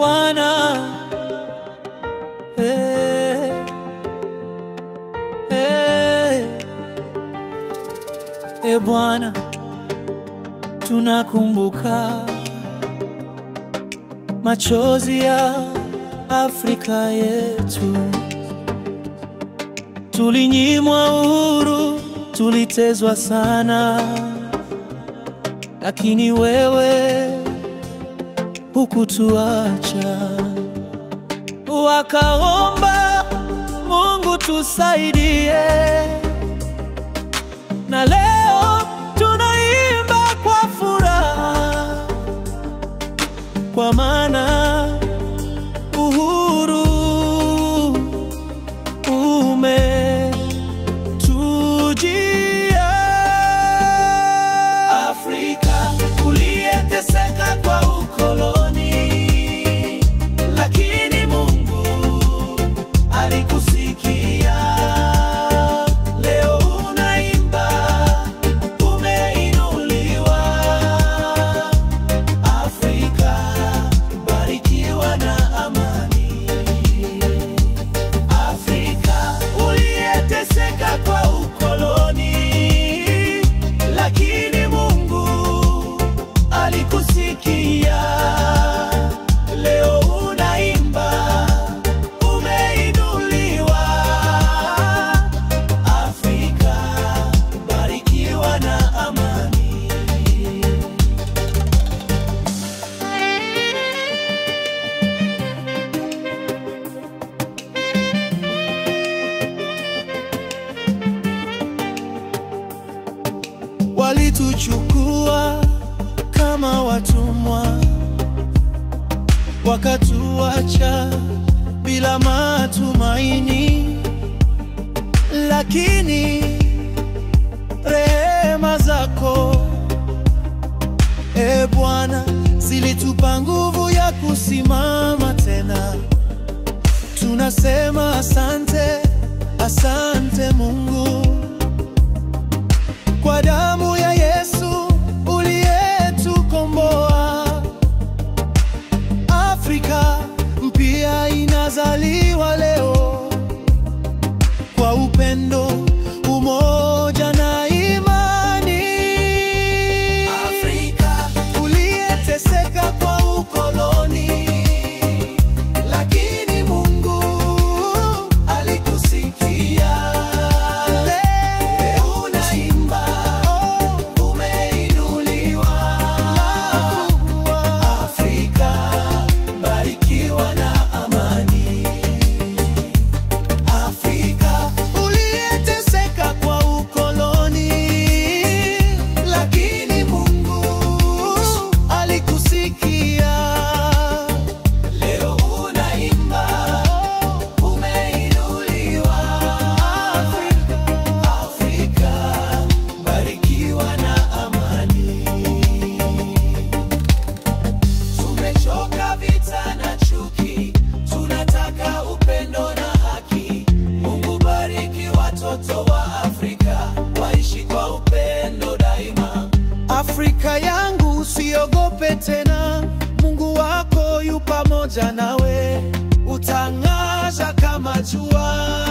Bwana. Bwana, tunakumbuka machozi ya Afrika yetu. Tulinyimwa uhuru, tulitezwa sana, lakini wewe hukutuacha. Wakaomba Mungu tusaidie, na leo tunaimba kwa furaha, kwa maana uhuru umetujia. Afrika uliyeteseka kwa ukoloni, lakini Mungu alikusikia. Leo unaimba, umeinuliwa. Afrika, barikiwa na amani. Afrika uliyeteseka kwa ukoloni, lakini Mungu alikusikia. Leo unaimba, umeinuliwa. Afrika, barikiwa na amani. Walituchukua kama watumwa, wakatuacha bila matumaini, lakini rehema zako, Bwana, zilitupa nguvu ya kusimama tena. Tunasema asante, asante Mungu, kwa damu ya Yesu uliyetukomboa. Afrika mpya inazaliwa leo, kwa upendo, umoja na imani. Afrika uliyeteseka kwa ukoloni, lakini Mungu alikusikia. Afrika yangu, usiogope tena, Mungu wako yu pamoja nawe, utang'aa kama jua.